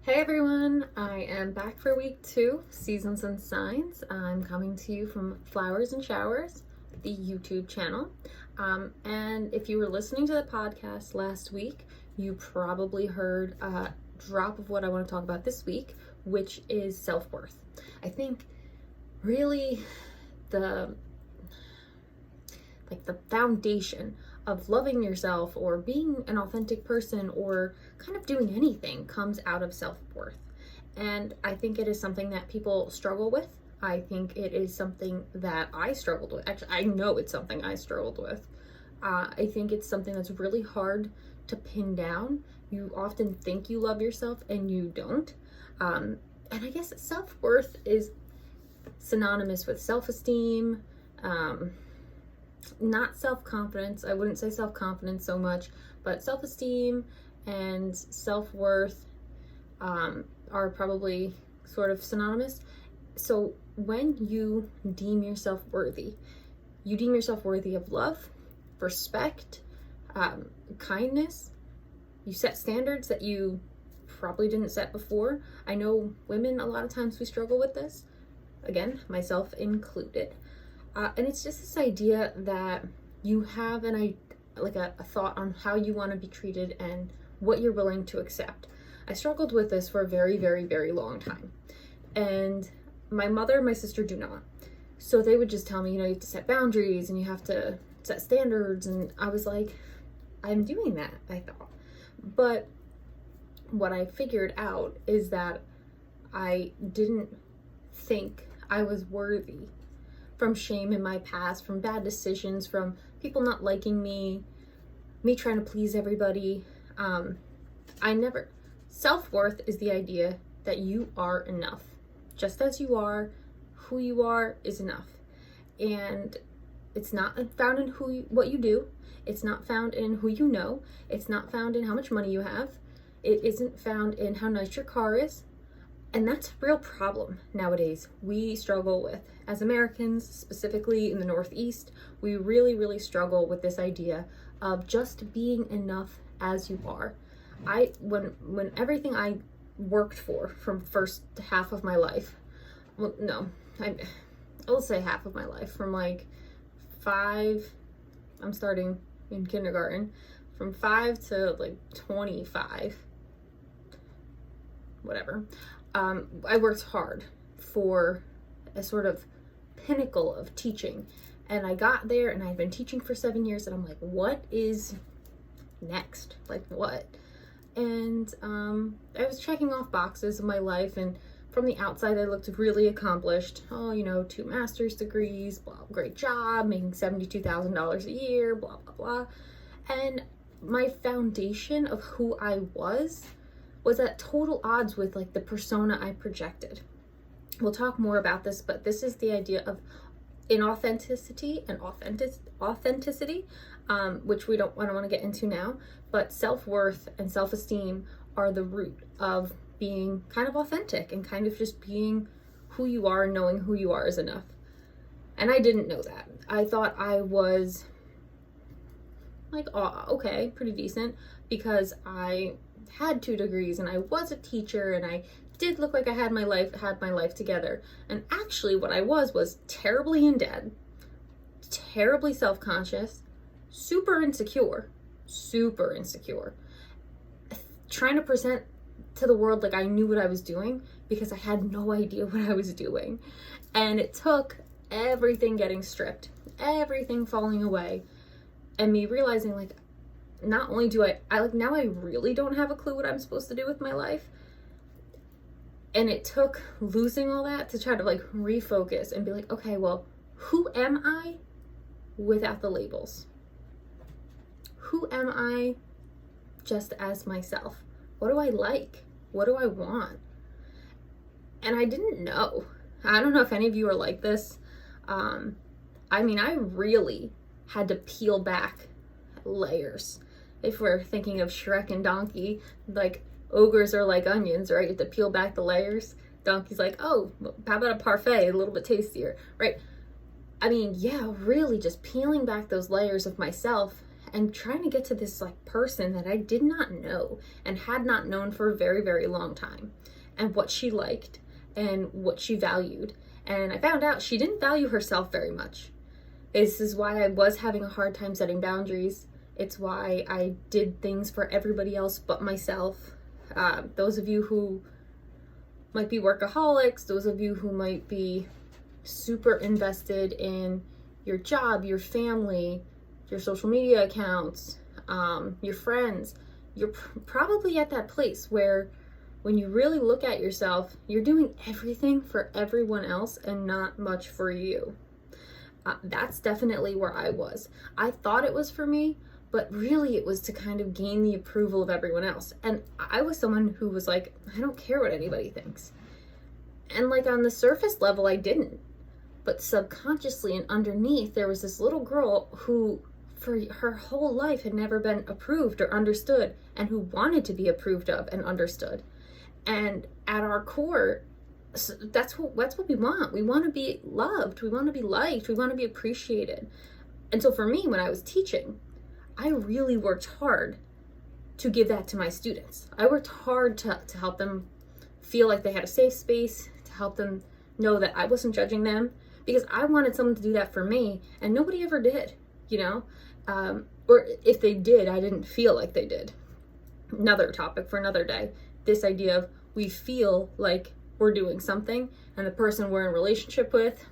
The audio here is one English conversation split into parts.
Hey everyone, I am back for week 2, Seasons and Signs. I'm coming to you from Flowers and Showers, the YouTube channel. And if you were listening to the podcast last week, you probably heard a drop of what I want to talk about this week, which is self-worth. I think really the foundation of loving yourself or being an authentic person or kind of doing anything comes out of self-worth. And I think it is something that people struggle with. I think it is something that I struggled with. Actually, I know it's something I struggled with. I think it's something that's really hard to pin down. You often think you love yourself and you don't. And I guess self-worth is synonymous with self-esteem, not self-confidence. I wouldn't say self-confidence so much, but self-esteem and self-worth are probably sort of synonymous. So when you deem yourself worthy, you deem yourself worthy of love, respect, kindness. You set standards that you probably didn't set before. I know women, a lot of times we struggle with this. Again, myself included. And it's just this idea that you have a thought on how you want to be treated and what you're willing to accept. I struggled with this for a very, very, very long time. And my mother and my sister do not. So they would just tell me, you have to set boundaries and you have to set standards. And I was like, I'm doing that, I thought. But what I figured out is that I didn't think I was worthy from shame in my past, from bad decisions, from people not liking me trying to please everybody. Self-worth is the idea that you are enough. Just as you are, who you are is enough. And it's not found in what you do. It's not found in who you know. It's not found in how much money you have. It isn't found in how nice your car is. And that's a real problem nowadays. We struggle with, as Americans, specifically in the Northeast, we really, really struggle with this idea of just being enough as you are. When everything I worked for from first half of my life, I'll say half of my life, from like 5, I'm starting in kindergarten, from 5 to like 25, whatever. I worked hard for a sort of pinnacle of teaching, and I got there and I'd been teaching for 7 years, and I'm like, what is next? Like, what? And I was checking off boxes of my life, and from the outside I looked really accomplished. 2 master's degrees, blah, great job, making $72,000 a year, blah, blah, blah. And my foundation of who I was at total odds with like the persona I projected. We'll talk more about this, but this is the idea of inauthenticity and authenticity, which I don't want to get into now, but self-worth and self-esteem are the root of being kind of authentic and kind of just being who you are and knowing who you are is enough. And I didn't know that. I thought I was like, oh, okay, pretty decent, because I had 2 degrees and I was a teacher and I did look like I had my life together. And actually what I was terribly in debt, terribly self-conscious, super insecure, trying to present to the world like I knew what I was doing, because I had no idea what I was doing. And it took everything getting stripped, everything falling away, and me realizing like, not only do I now I really don't have a clue what I'm supposed to do with my life. And it took losing all that to try to like refocus and be like, okay, well, who am I without the labels? Who am I just as myself? What do I like? What do I want? And I didn't know. I don't know if any of you are like this. I really had to peel back layers. If we're thinking of Shrek and Donkey, like ogres are like onions, right? You have to peel back the layers. Donkey's like, oh, how about a parfait, a little bit tastier, right? Really just peeling back those layers of myself and trying to get to this like person that I did not know and had not known for a very, very long time, and what she liked and what she valued. And I found out she didn't value herself very much. This is why I was having a hard time setting boundaries. It's why I did things for everybody else but myself. Those of you who might be workaholics, those of you who might be super invested in your job, your family, your social media accounts, your friends, you're probably at that place where when you really look at yourself, you're doing everything for everyone else and not much for you. That's definitely where I was. I thought it was for me, but really it was to kind of gain the approval of everyone else. And I was someone who was like, I don't care what anybody thinks. And like on the surface level, I didn't. But subconsciously and underneath, there was this little girl who for her whole life had never been approved or understood, and who wanted to be approved of and understood. And at our core, that's what we want. We want to be loved. We want to be liked. We want to be appreciated. And so for me, when I was teaching, I really worked hard to give that to my students. I worked hard to help them feel like they had a safe space, to help them know that I wasn't judging them, because I wanted someone to do that for me, and nobody ever did, you know? Or if they did, I didn't feel like they did. Another topic for another day. This idea of we feel like we're doing something and the person we're in relationship with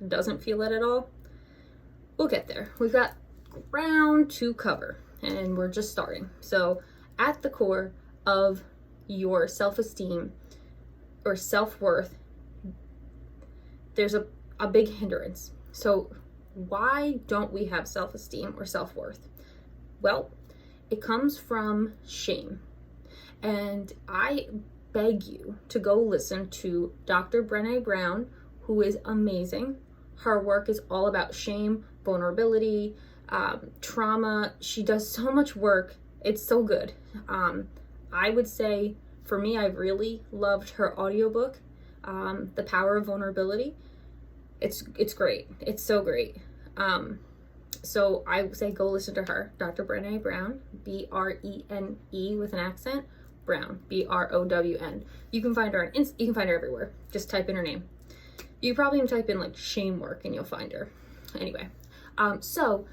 doesn't feel it at all. We'll get there. We've got ground to cover and we're just starting. So at the core of your self-esteem or self-worth, there's a big hindrance. So why don't we have self-esteem or self-worth? Well, it comes from shame. And I beg you to go listen to Dr. Brené Brown, who is amazing. Her work is all about shame, vulnerability, trauma. She does so much work. It's so good. I would say, for me, I really loved her audiobook, The Power of Vulnerability. It's great. It's so great. So I would say go listen to her, Dr. Brené Brown, B-R-E-N-E with an accent. Brown, B-R-O-W-N. You can find her on you can find her everywhere. Just type in her name. You probably even type in like shame work and you'll find her. Anyway, so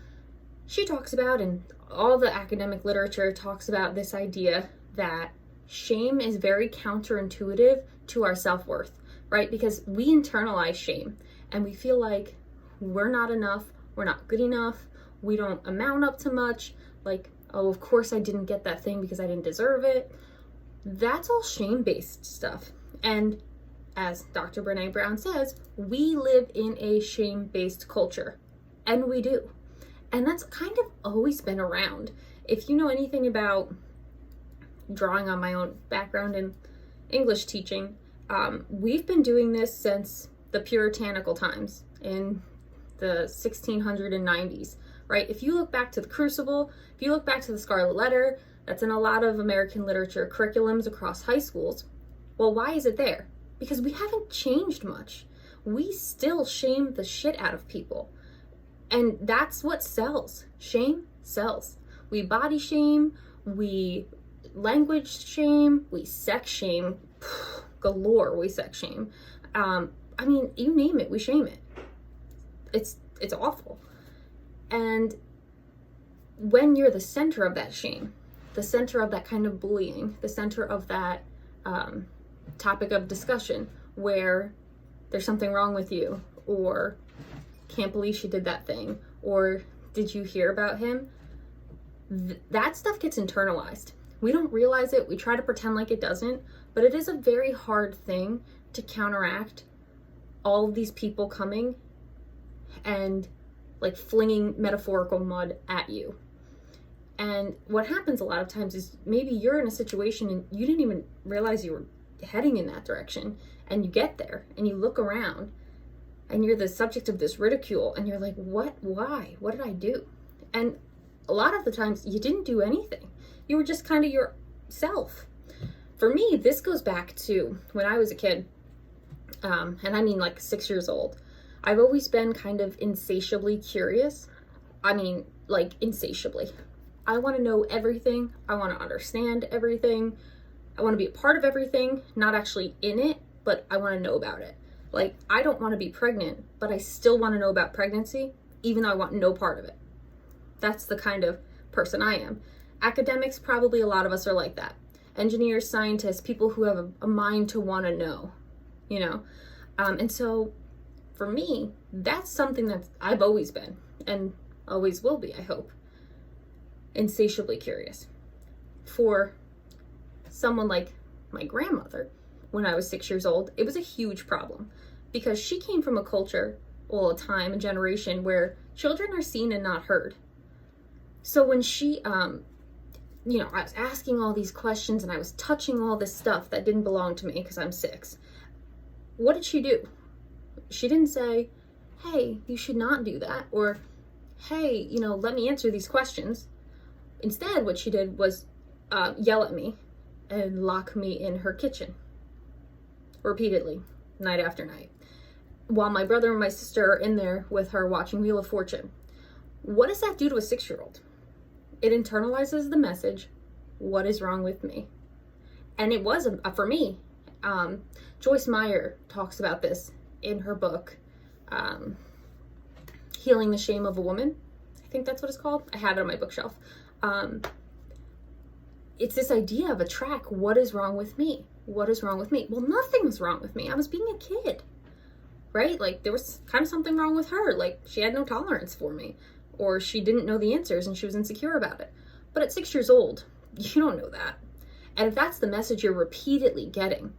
she talks about, and all the academic literature talks about, this idea that shame is very counterintuitive to our self-worth, right? Because we internalize shame and we feel like we're not enough, we're not good enough, we don't amount up to much, like, oh, of course I didn't get that thing because I didn't deserve it. That's all shame-based stuff. And as Dr. Brené Brown says, we live in a shame-based culture. And we do. And that's kind of always been around. If you know anything about, drawing on my own background in English teaching, we've been doing this since the puritanical times in the 1690s, right? If you look back to the Crucible, if you look back to the Scarlet Letter, that's in a lot of American literature curriculums across high schools. Well, why is it there? Because we haven't changed much. We still shame the shit out of people. And that's what sells. Shame sells. We body shame, we language shame, we sex shame, galore we sex shame. I mean, you name it, we shame it. It's awful. And when you're the center of that shame, the center of that kind of bullying, the center of that topic of discussion where there's something wrong with you, or can't believe she did that thing, or did you hear about him? That stuff gets internalized. We don't realize it. We try to pretend like it doesn't, but it is a very hard thing to counteract all of these people coming and like flinging metaphorical mud at you. And what happens a lot of times is maybe you're in a situation and you didn't even realize you were heading in that direction, and you get there and you look around and you're the subject of this ridicule and you're like, what, why, what did I do? And a lot of the times you didn't do anything. You were just kind of yourself. For me, this goes back to when I was a kid, and I mean like 6 years old. I've always been kind of insatiably curious. I mean, like, insatiably. I want to know everything. I want to understand everything. I want to be a part of everything, not actually in it, but I want to know about it. Like, I don't want to be pregnant, but I still want to know about pregnancy, even though I want no part of it. That's the kind of person I am. Academics, probably a lot of us are like that. Engineers, scientists, people who have a mind to want to know, you know? And so for me, that's something that I've always been and always will be, I hope. Insatiably curious. For someone like my grandmother, when I was 6 years old, it was a huge problem because she came from a culture, well, a time, a generation where children are seen and not heard. So when she, you know, I was asking all these questions and I was touching all this stuff that didn't belong to me because I'm 6. What did she do? She didn't say, hey, you should not do that, or hey, you know, let me answer these questions. Instead, what she did was yell at me and lock me in her kitchen repeatedly, night after night, while my brother and my sister are in there with her watching Wheel of Fortune. What does that do to a 6-year-old? It internalizes the message, what is wrong with me? And it was, for me, Joyce Meyer talks about this in her book, Healing the Shame of a Woman. I think that's what it's called. I have it on my bookshelf. It's this idea of a track. What is wrong with me? What is wrong with me? Well, nothing was wrong with me. I was being a kid, right? Like, there was kind of something wrong with her. Like, she had no tolerance for me, or she didn't know the answers and she was insecure about it. But at 6 years old, you don't know that. And if that's the message you're repeatedly getting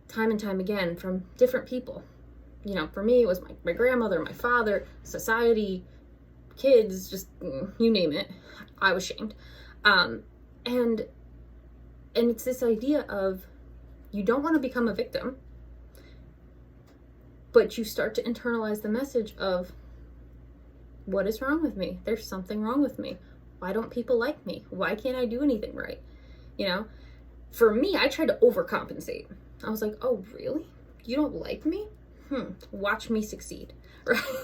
time and time again from different people, you know, for me, it was my grandmother, my father, society, kids, just you name it, I was shamed. And it's this idea of you don't want to become a victim, but you start to internalize the message of what is wrong with me? There's something wrong with me. Why don't people like me? Why can't I do anything right? You know, for me, I tried to overcompensate. I was like, oh, really? You don't like me? Watch me succeed.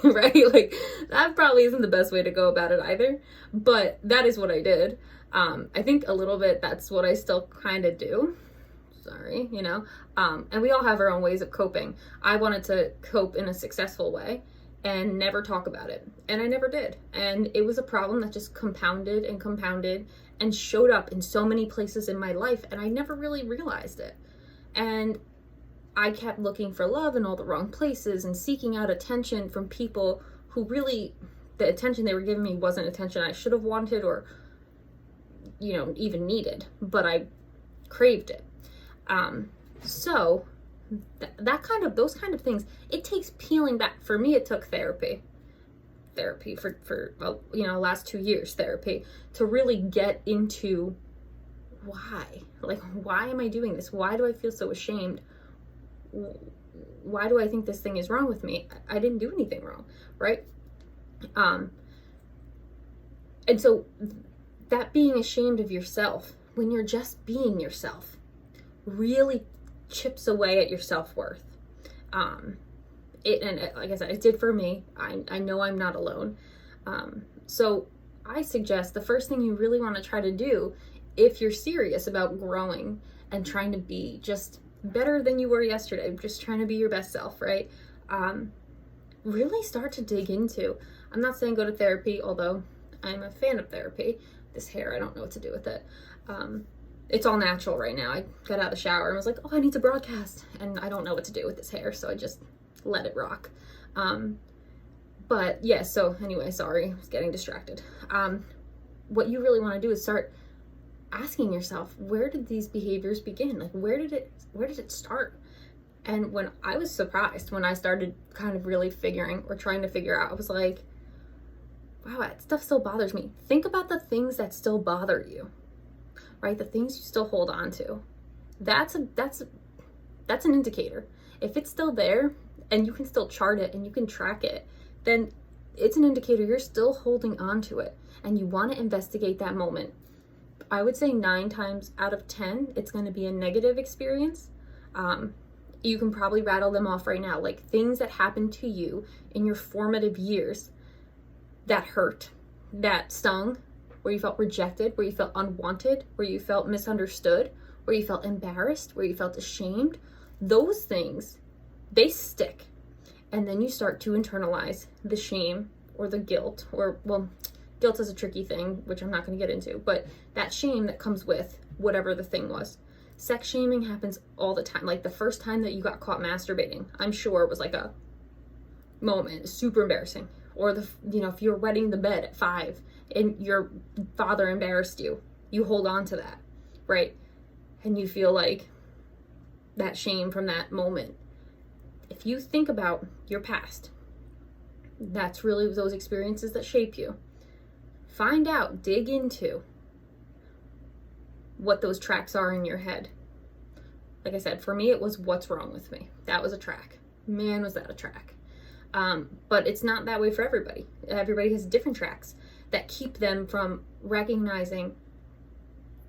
Right? Like, that probably isn't the best way to go about it either, but that is what I did. I think a little bit that's what I still kind of do. Sorry, you know? And we all have our own ways of coping. I wanted to cope in a successful way and never talk about it. And I never did. And it was a problem that just compounded and compounded and showed up in so many places in my life, and I never really realized it. And I kept looking for love in all the wrong places and seeking out attention from people who really, the attention they were giving me wasn't attention I should have wanted or, you know, even needed, but I craved it. So those kind of things, it takes peeling back. For me, it took therapy for you know, last 2 years therapy to really get into why am I doing this? Why do I feel so ashamed? Why do I think this thing is wrong with me? I didn't do anything wrong, right? And so that being ashamed of yourself when you're just being yourself really chips away at your self-worth. And like I said, it did for me. I know I'm not alone. So I suggest the first thing you really want to try to do, if you're serious about growing and trying to be just better than you were yesterday, just trying to be your best self, right? Really start to dig into, I'm not saying go to therapy, although I'm a fan of therapy. This hair, I don't know what to do with it. It's all natural right now. I got out of the shower and was like, oh, I need to broadcast, and I don't know what to do with this hair, so I just let it rock. But yeah, so anyway, sorry, I was getting distracted. What you really want to do is start asking yourself, where did these behaviors begin? Like, where did it start? And when I was surprised, when I started kind of really trying to figure out, I was like, wow, that stuff still bothers me. Think about the things that still bother you, right? The things you still hold on to. That's an indicator. If it's still there and you can still chart it and you can track it, then it's an indicator you're still holding on to it and you want to investigate that moment. I would say 9 times out of 10, it's going to be a negative experience. You can probably rattle them off right now, like things that happened to you in your formative years that hurt, that stung, where you felt rejected, where you felt unwanted, where you felt misunderstood, where you felt embarrassed, where you felt ashamed, those things, they stick. And then you start to internalize the shame or the guilt, or, well, guilt is a tricky thing, which I'm not going to get into, but that shame that comes with whatever the thing was. Sex shaming happens all the time. Like the first time that you got caught masturbating, I'm sure it was like a moment, super embarrassing. Or if you're wetting the bed at 5 and your father embarrassed you, you hold on to that, right? And you feel like that shame from that moment. If you think about your past, that's really those experiences that shape you. Find out, dig into what those tracks are in your head. Like I said, for me, it was what's wrong with me. That was a track. Man, was that a track. But it's not that way for everybody. Everybody has different tracks that keep them from recognizing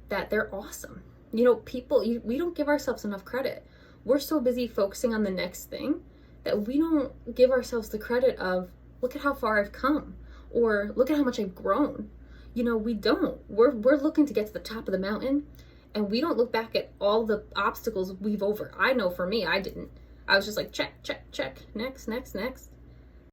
that they're awesome. We don't give ourselves enough credit. We're so busy focusing on the next thing that we don't give ourselves the credit of, look at how far I've come, or look at how much I've grown. We don't. We're looking to get to the top of the mountain, and we don't look back at all the obstacles we've over. I know for me, I didn't. I was just like, check, check, check, next, next, next.